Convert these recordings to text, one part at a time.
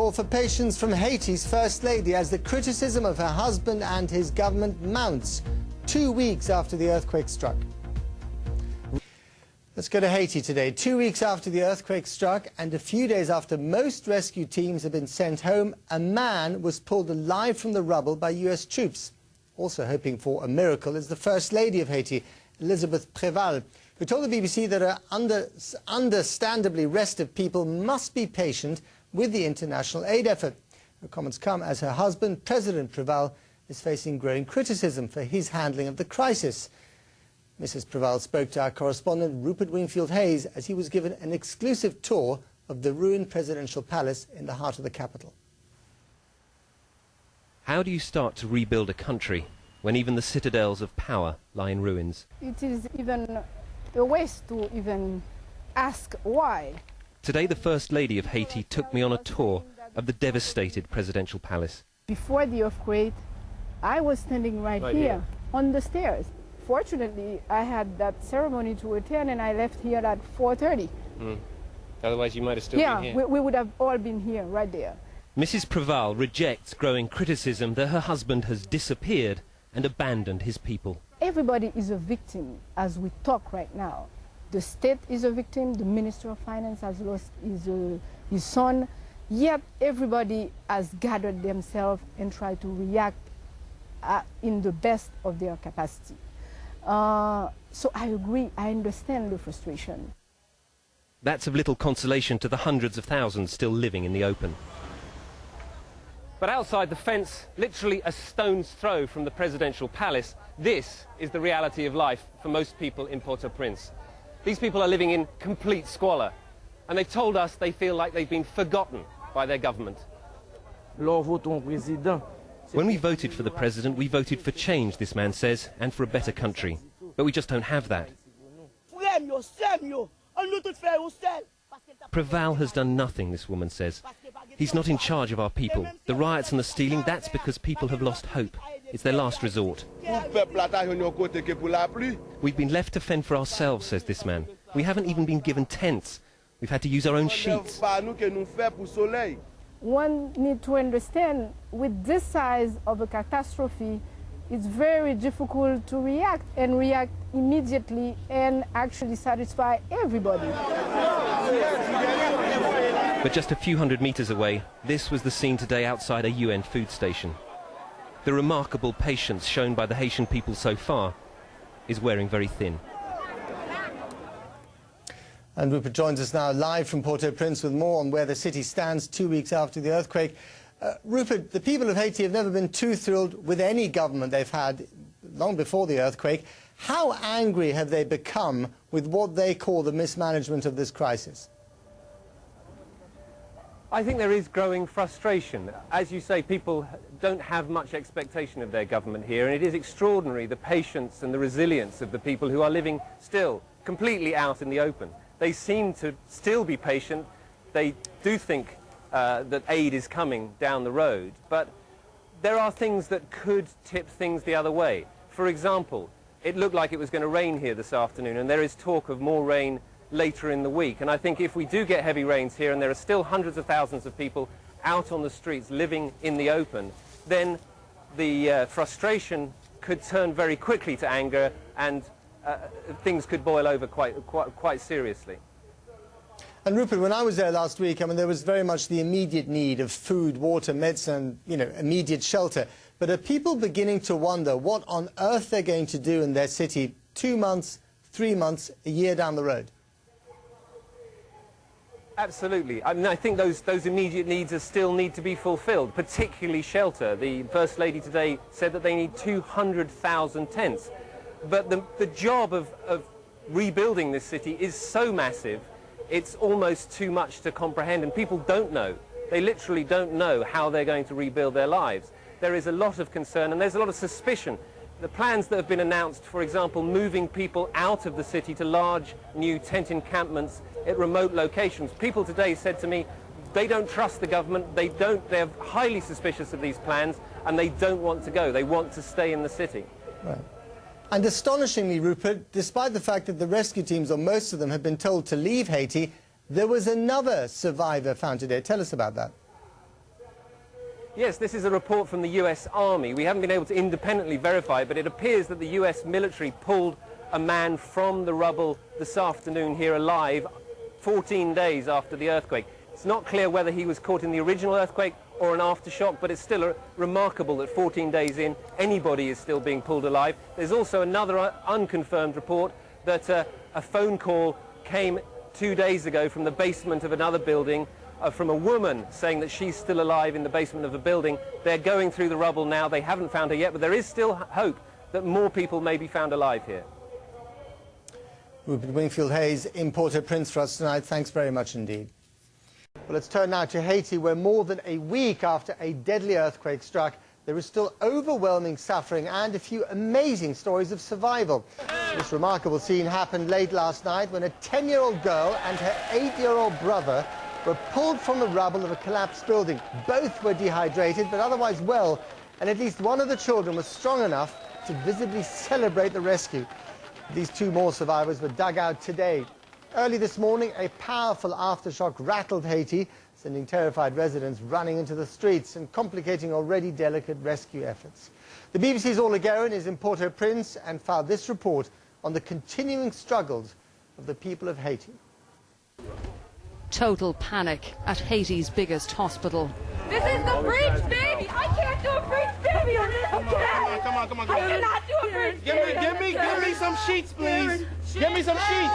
call for patience from Haiti's First Lady as the criticism of her husband and his government mounts 2 weeks after the earthquake struck. Let's go to Haiti today. 2 weeks after the earthquake struck and a few days after most rescue teams have been sent home, a man was pulled alive from the rubble by US troops. Also hoping for a miracle is the First Lady of Haiti, Elisabeth Preval, who told the BBC that her understandably restive people must be patient with the international aid effort. Her comments come as her husband, President Preval, is facing growing criticism for his handling of the crisis. Mrs. Preval spoke to our correspondent Rupert Wingfield-Hayes as he was given an exclusive tour of the ruined presidential palace in the heart of the capital. How do you start to rebuild a country when even the citadels of power lie in ruins? It is even a waste to even ask why. Today the First Lady of Haiti took me on a tour of the devastated presidential palace. Before the earthquake, I was standing right here on the stairs. Fortunately, I had that ceremony to attend and I left here at 4:30. Otherwise you might have still been here. Yeah, we would have all been here, right there. Mrs. Preval rejects growing criticism that her husband has disappeared and abandoned his people. Everybody is a victim as we talk right now. The state is a victim, the Minister of Finance has lost his son, yet everybody has gathered themselves and tried to react in the best of their capacity. So I agree, I understand the frustration. That's of little consolation to the hundreds of thousands still living in the open. But outside the fence, literally a stone's throw from the presidential palace, this is the reality of life for most people in Port-au-Prince. These people are living in complete squalor, and they've told us they feel like they've been forgotten by their government. When we voted for the president, we voted for change, this man says, and for a better country. But we just don't have that. Preval has done nothing, this woman says. He's not in charge of our people. The riots and the stealing, that's because people have lost hope. It's their last resort. We've been left to fend for ourselves, says this man. We haven't even been given tents. We've had to use our own sheets. One needs to understand, with this size of a catastrophe, it's very difficult to react immediately and actually satisfy everybody. But just a few hundred meters away, this was the scene today outside a UN food station. The remarkable patience shown by the Haitian people so far is wearing very thin. And Rupert joins us now live from Port-au-Prince with more on where the city stands 2 weeks after the earthquake. Rupert, the people of Haiti have never been too thrilled with any government they've had long before the earthquake. How angry have they become with what they call the mismanagement of this crisis? I think there is growing frustration. As you say, people don't have much expectation of their government here, and it is extraordinary the patience and the resilience of the people who are living still completely out in the open. They seem to still be patient. They do think that aid is coming down the road, but there are things that could tip things the other way. For example, it looked like it was going to rain here this afternoon, and there is talk of more rain later in the week. And I think if we do get heavy rains here and there are still hundreds of thousands of people out on the streets living in the open, then the frustration could turn very quickly to anger, and things could boil over quite seriously. And Rupert, when I was there last week, I mean, there was very much the immediate need of food, water, medicine, you know, immediate shelter. But are people beginning to wonder what on earth they're going to do in their city 2 months, 3 months, a year down the road? Absolutely. I mean, I think those immediate needs still need to be fulfilled, particularly shelter. The First Lady today said that they need 200,000 tents. But the job of rebuilding this city is so massive, it's almost too much to comprehend, and people don't know. They literally don't know how they're going to rebuild their lives. There is a lot of concern and there's a lot of suspicion. The plans that have been announced, for example, moving people out of the city to large new tent encampments at remote locations. People today said to me they don't trust the government, they're highly suspicious of these plans, and they don't want to go. They want to stay in the city. Right. And astonishingly, Rupert, despite the fact that the rescue teams, or most of them, have been told to leave Haiti, there was another survivor found today. Tell us about that. Yes, this is a report from the US Army. We haven't been able to independently verify it, but it appears that the US military pulled a man from the rubble this afternoon here alive 14 days after the earthquake. It's not clear whether he was caught in the original earthquake or an aftershock, but it's still remarkable that 14 days in, anybody is still being pulled alive. There's also another unconfirmed report that a phone call came 2 days ago from the basement of another building from a woman saying that she's still alive in the basement of the building. They're going through the rubble now. They haven't found her yet, but there is still hope that more people may be found alive here. Rupert Wingfield-Hayes in Port-au-Prince for us tonight. Thanks very much indeed. Well, let's turn now to Haiti, where more than a week after a deadly earthquake struck, there is still overwhelming suffering and a few amazing stories of survival. This remarkable scene happened late last night when a 10-year-old girl and her 8-year-old brother were pulled from the rubble of a collapsed building. Both were dehydrated, but otherwise well, and at least one of the children was strong enough to visibly celebrate the rescue. These two more survivors were dug out today. Early this morning, a powerful aftershock rattled Haiti, sending terrified residents running into the streets and complicating already delicate rescue efforts. The BBC's Orla Guerin is in Port-au-Prince and filed this report on the continuing struggles of the people of Haiti. Total panic at Haiti's biggest hospital. This is the breach, baby! I can't do a breach, baby! Come on. I cannot do a breach, Give me some sheets, please. Give me some sheets.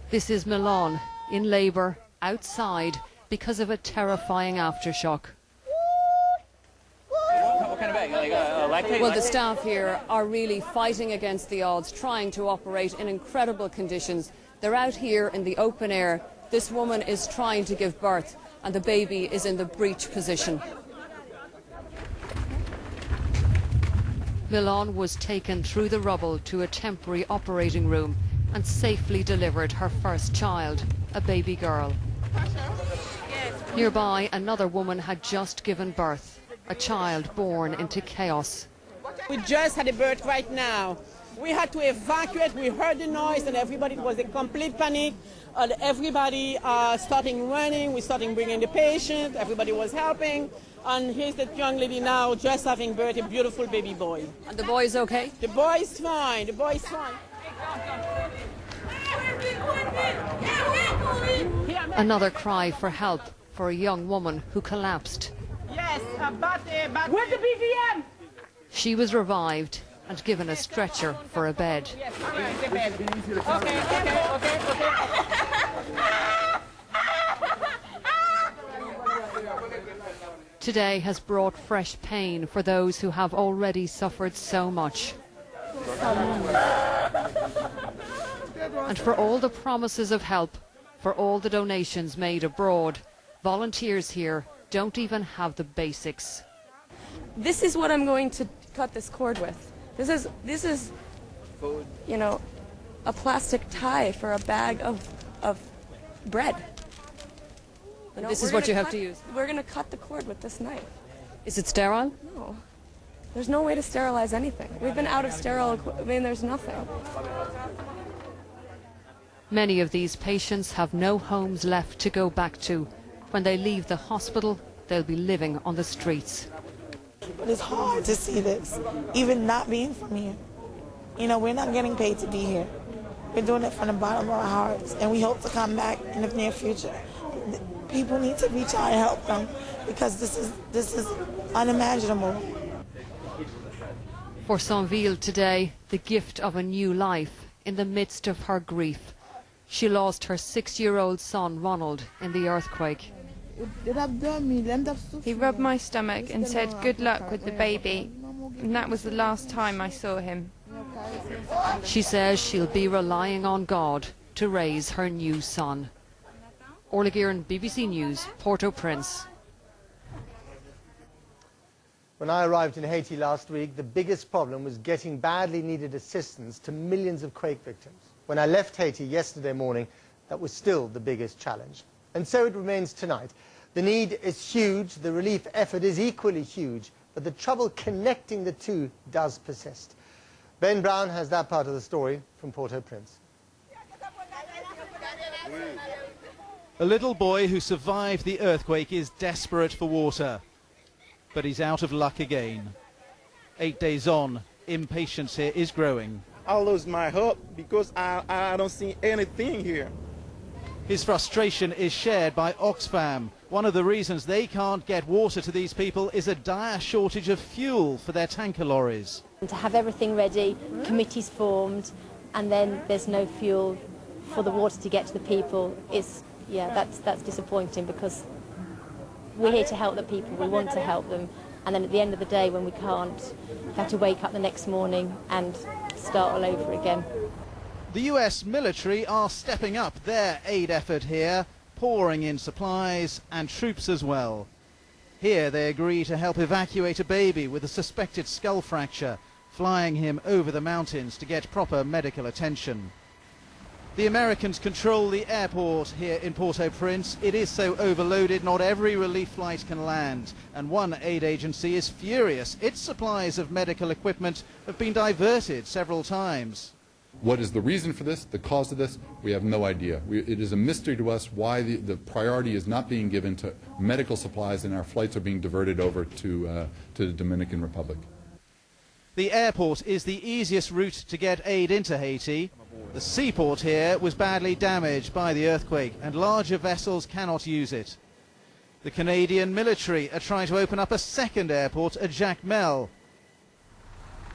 This is Milan, in labour, outside, because of a terrifying aftershock. What kind of bag? Like Well, the staff here are really fighting against the odds, trying to operate in incredible conditions. They're out here in the open air. This woman is trying to give birth, and the baby is in the breech position. Milan was taken through the rubble to a temporary operating room and safely delivered her first child, a baby girl. Nearby, another woman had just given birth, a child born into chaos. We just had a birth right now. We had to evacuate. We heard the noise and everybody, it was a complete panic. Everybody starting running. We starting bringing the patient. Everybody was helping. And here's the young lady now just having birth, a beautiful baby boy. And the boy is okay? The boy is fine. The boy is fine. Another cry for help for a young woman who collapsed. Yes, where's the BVM? She was revived and given a stretcher for a bed. Yes, the bed. Okay. Today has brought fresh pain for those who have already suffered so much. And for all the promises of help, for all the donations made abroad, volunteers here don't even have the basics. This is what I'm going to cut this cord with. This is, you know, a plastic tie for a bag of bread. You know, This is what you have to use. We're going to cut the cord with this knife. Is it sterile? No. There's no way to sterilize anything. We've been out of sterile, there's nothing. Many of these patients have no homes left to go back to. When they leave the hospital, they'll be living on the streets. But it's hard to see this, even not being from here. You know, we're not getting paid to be here. We're doing it from the bottom of our hearts, and we hope to come back in the near future. People need to reach out and help them, because this is unimaginable. For Saint-Ville today, the gift of a new life in the midst of her grief. She lost her 6-year-old son, Ronald, in the earthquake. He rubbed my stomach and said good luck with the baby, and that was the last time I saw him. She says she'll be relying on God to raise her new son. Orla Guerin, BBC News, Port-au-Prince. When I arrived in Haiti last week, the biggest problem was getting badly needed assistance to millions of quake victims. When I left Haiti yesterday morning, that was still the biggest challenge. And so it remains tonight. The need is huge, the relief effort is equally huge, but the trouble connecting the two does persist. Ben Brown has that part of the story from Port-au-Prince. A little boy who survived the earthquake is desperate for water, but he's out of luck again. 8 days on, impatience here is growing. I lose my hope because I don't see anything here. His frustration is shared by Oxfam. One of the reasons they can't get water to these people is a dire shortage of fuel for their tanker lorries. To have everything ready, committees formed, and then there's no fuel for the water to get to the people, that's disappointing, because we're here to help the people, we want to help them, and then at the end of the day when we can't, we have to wake up the next morning and start all over again. The US military are stepping up their aid effort here, pouring in supplies and troops as well. Here they agree to help evacuate a baby with a suspected skull fracture, flying him over the mountains to get proper medical attention. The Americans control the airport here in Port-au-Prince. It is so overloaded, not every relief flight can land. And one aid agency is furious. Its supplies of medical equipment have been diverted several times. What is the reason for this, the cause of this? We have no idea. It is a mystery to us why the priority is not being given to medical supplies and our flights are being diverted over to the Dominican Republic. The airport is the easiest route to get aid into Haiti. The seaport here was badly damaged by the earthquake and larger vessels cannot use it. The Canadian military are trying to open up a second airport at Jacmel.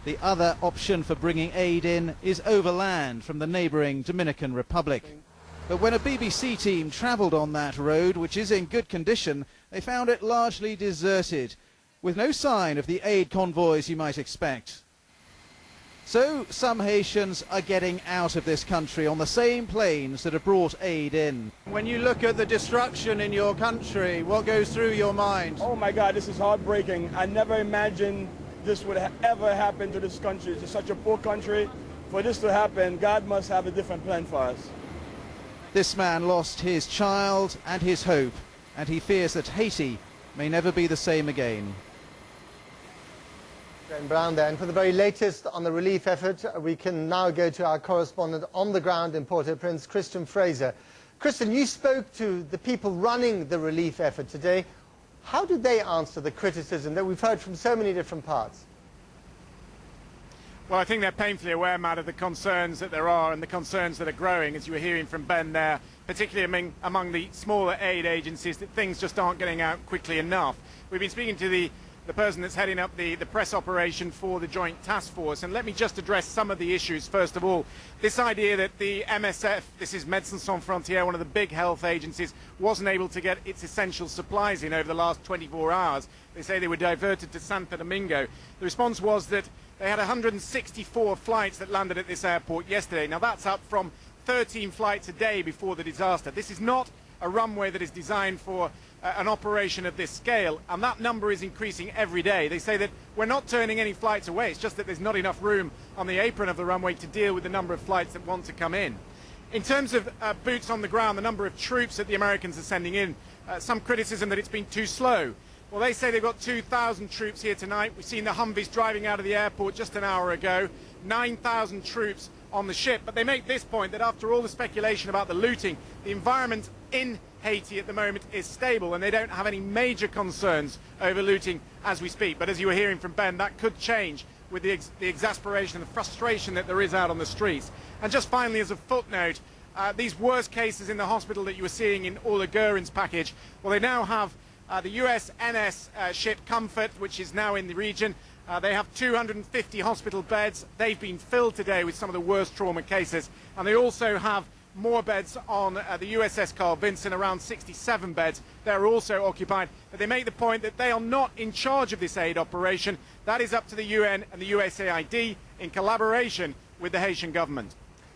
The other option for bringing aid in is overland from the neighbouring Dominican Republic. But when a BBC team travelled on that road, which is in good condition, they found it largely deserted, with no sign of the aid convoys you might expect. So some Haitians are getting out of this country on the same planes that have brought aid in. When you look at the destruction in your country, what goes through your mind? Oh my God, this is heartbreaking. I never imagined this would ever happen to this country. It's such a poor country. For this to happen, God must have a different plan for us. This man lost his child and his hope, and he fears that Haiti may never be the same again. Jane Brown there. And for the very latest on the relief effort, we can now go to our correspondent on the ground in Port-au-Prince, Christian Fraser. Christian, you spoke to the people running the relief effort today. How did they answer the criticism that we've heard from so many different parts? Well, I think they're painfully aware, Matt, of the concerns that there are and the concerns that are growing, as you were hearing from Ben there, particularly among the smaller aid agencies, that things just aren't getting out quickly enough. We've been speaking to the person that's heading up the press operation for the Joint Task Force, and let me just address some of the issues. First of all, this idea that the MSF, this is Médecins Sans Frontières, one of the big health agencies, wasn't able to get its essential supplies in over the last 24 hours. They say they were diverted to Santo Domingo. The response was that they had 164 flights that landed at this airport yesterday. Now that's up from 13 flights a day before the disaster. This is not a runway that is designed for an operation of this scale, and that number is increasing every day. They say that we're not turning any flights away, it's just that there's not enough room on the apron of the runway to deal with the number of flights that want to come in. In terms of boots on the ground, the number of troops that the Americans are sending in, some criticism that it's been too slow. Well, they say they've got 2,000 troops here tonight. We've seen the Humvees driving out of the airport just an hour ago, 9,000 troops on the ship. But they make this point that after all the speculation about the looting, the environment in Haiti at the moment is stable and they don't have any major concerns over looting as we speak. But as you were hearing from Ben, that could change with the exasperation and the frustration that there is out on the streets. And just finally, as a footnote, these worst cases in the hospital that you were seeing in Ola Gurin's package, well, they now have the USNS ship Comfort, which is now in the region. They have 250 hospital beds. They've been filled today with some of the worst trauma cases. And they also have more beds on the USS Carl Vinson, around 67 beds. They're also occupied. But they make the point that they are not in charge of this aid operation. That is up to the UN and the USAID in collaboration with the Haitian government.